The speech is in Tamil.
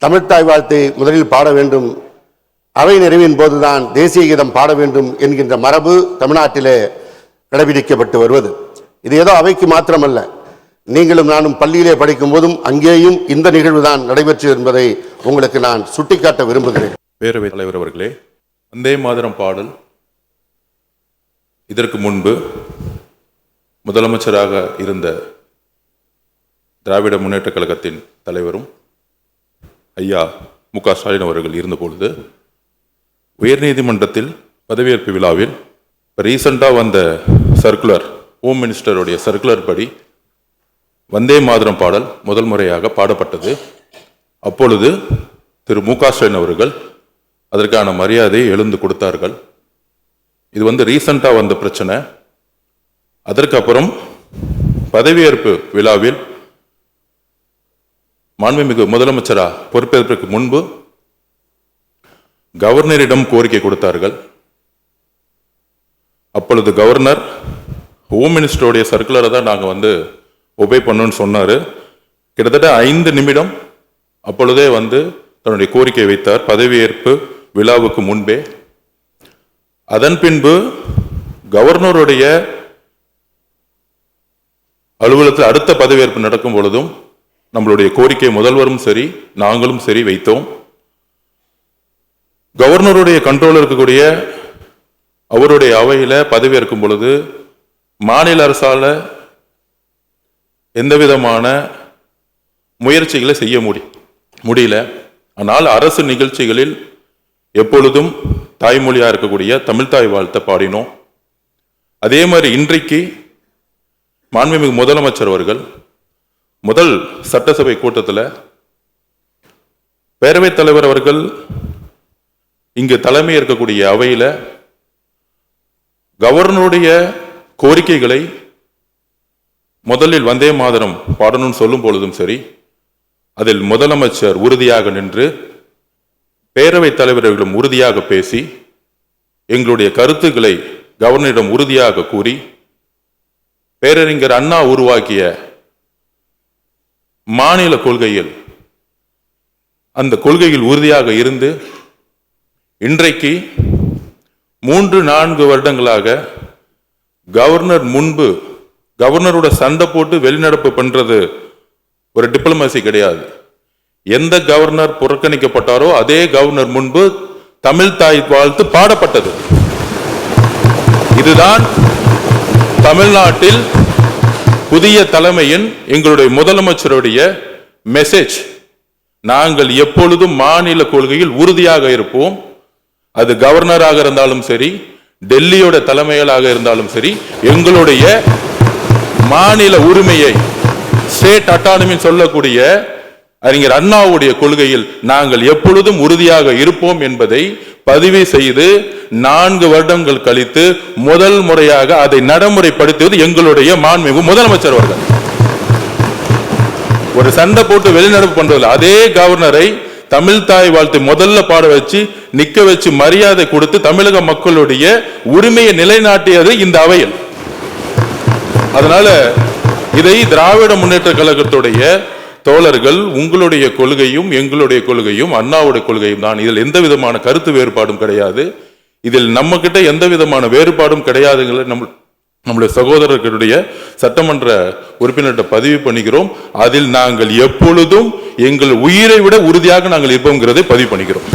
தமிழ்த்தாய் வாழ்த்தை முதலில் பாட வேண்டும், அவை நிறைவின் போதுதான் தேசிய கீதம் பாட வேண்டும் என்கின்ற மரபு தமிழ்நாட்டிலே கடைபிடிக்கப்பட்டு வருவது. இது ஏதோ அவைக்கு மாத்திரமல்ல, நீங்களும் நானும் பள்ளியிலே படிக்கும் போதும் அங்கேயும் இந்த நிகழ்வு தான் நடைபெற்று என்பதை உங்களுக்கு நான் சுட்டிக்காட்ட விரும்புகிறேன். பேரவைத் தலைவர் அவர்களே, வந்தே மாதரம் பாடல் இதற்கு முன்பு முதலமைச்சராக இருந்த திராவிட முன்னேற்ற கழகத்தின் தலைவரும் ஐயா மு.க. ஸ்டாலின் அவர்கள் இருந்தபொழுது உயர்நீதிமன்றத்தில் பதவியேற்பு விழாவில் ரீசெண்டாக வந்த சர்க்குலர், ஹோம் மினிஸ்டருடைய சர்க்குலர் படி வந்தே மாதரம் பாடல் முதல் முறையாக பாடப்பட்டது. அப்பொழுது திரு மு.க. ஸ்டாலின் அவர்கள் அதற்கான மரியாதையை எழுந்து கொடுத்தார்கள். இது ரீசெண்டாக வந்த பிரச்சனை. அதற்கப்புறம் பதவியேற்பு விழாவில் மாண்புமிகு முதலமைச்சரா பொறுப்பேற்பதற்கு முன்பு கவர்னரிடம் கோரிக்கை கொடுத்தார்கள். அப்பொழுது கவர்னர் ஹோம் மினிஸ்டருடைய சர்க்குலரை தான் நாங்கள் ஒபே பண்ணணும்னு சொன்னார். கிட்டத்தட்ட 5 நிமிடம் அப்பொழுதே தன்னுடைய கோரிக்கை வைத்தார் பதவியேற்பு விழாவுக்கு முன்பே. அதன் பின்பு கவர்னருடைய அலுவலகத்தில் அடுத்த பதவியேற்பு நடக்கும் பொழுதும் நம்மளுடைய கோரிக்கை முதல்வரும் சரி நாங்களும் சரி வைத்தோம். கவர்னருடைய கண்ட்ரோல் இருக்கக்கூடிய அவருடைய அவையில பதவியேற்கும் பொழுது மாநில அரசால எந்த விதமான முயற்சிகளை செய்ய முடியல. ஆனால் அரசு நிகழ்ச்சிகளில் எப்பொழுதும் தாய்மொழியா இருக்கக்கூடிய தமிழ்த்தாய் வாழ்த்தை பாடினோம். அதே மாதிரி இன்றைக்கு மாண்புமிகு முதலமைச்சர் அவர்கள் முதல் சட்டசபை கூட்டத்தில் பேரவைத் தலைவர் அவர்கள் இங்கு தலைமை இருக்கக்கூடிய அவையில கவர்னருடைய கோரிக்கைகளை முதலில் வந்தே மாதரம் பாடணும்னு சொல்லும் பொழுதும் சரி, அதில் முதலமைச்சர் உறுதியாக நின்று பேரவைத் தலைவர்களிடம் உறுதியாக பேசி எங்களுடைய கருத்துக்களை கவர்னரிடம் உறுதியாக கூறி பேரறிஞர் அண்ணா உருவாக்கிய மாநில கொள்கையில் அந்த கொள்கையில் உறுதியாக இருந்து இன்றைக்கு 3-4 வருடங்களாக கவர்னர் முன்பு கவர்னரோட சண்டை போட்டு வெளிநடப்பு பண்றது ஒரு டிப்ளமசி கிடையாது. எந்த கவர்னர் புறக்கணிக்கப்பட்டாரோ அதே கவர்னர் முன்பு தமிழ்த்தாய் வாழ்த்து பாடப்பட்டது. இதுதான் தமிழ்நாட்டில் புதிய தலைமையின் எங்களுடைய முதலமைச்சருடைய மெசேஜ். நாங்கள் எப்பொழுதும் மாநில கொள்கையில் உறுதியாக இருப்போம். அது கவர்னராக இருந்தாலும் சரி, டெல்லியோட தலைமையிலாக இருந்தாலும் சரி, எங்களுடைய மாநில உரிமையை ஸ்டேட் அட்டானமி சொல்லக்கூடிய அறிஞர் அண்ணாவுடைய கொள்கையில் நாங்கள் எப்பொழுதும் உறுதியாக இருப்போம் என்பதை பதிவு செய்து 4 வருடங்கள் கழித்து முதல் முறையாக அதை நடைமுறைப்படுத்துவது எங்களுடைய மாண்புமிகு முதலமைச்சர் அவர்கள். ஒரு சண்டை போட்டு வெளிநடப்பு பண்றதில்லை, அதே கவர்னரை தமிழ்த்தாய் வாழ்த்து முதல்ல பாட வச்சு நிக்க வச்சு மரியாதை கொடுத்து தமிழக மக்களுடைய உரிமையை நிலைநாட்டியது இந்த அவையில். அதனால இதை திராவிட முன்னேற்ற கழகத்துடைய தோழர்கள், உங்களுடைய கொள்கையும் எங்களுடைய கொள்கையும் அண்ணாவுடைய கொள்கையும் தான். இதில் எந்த விதமான கருத்து வேறுபாடும் கிடையாது. இதில் நம்ம கிட்ட எந்த விதமான வேறுபாடும் கிடையாதுங்களை நம்முடைய சகோதரர்களுடைய சட்டமன்ற உறுப்பினர்கிட்ட பதிவு பண்ணிக்கிறோம். அதில் நாங்கள் எப்பொழுதும் எங்கள் உயிரை விட உறுதியாக நாங்கள் இருப்போங்கிறதை பதிவு பண்ணிக்கிறோம்.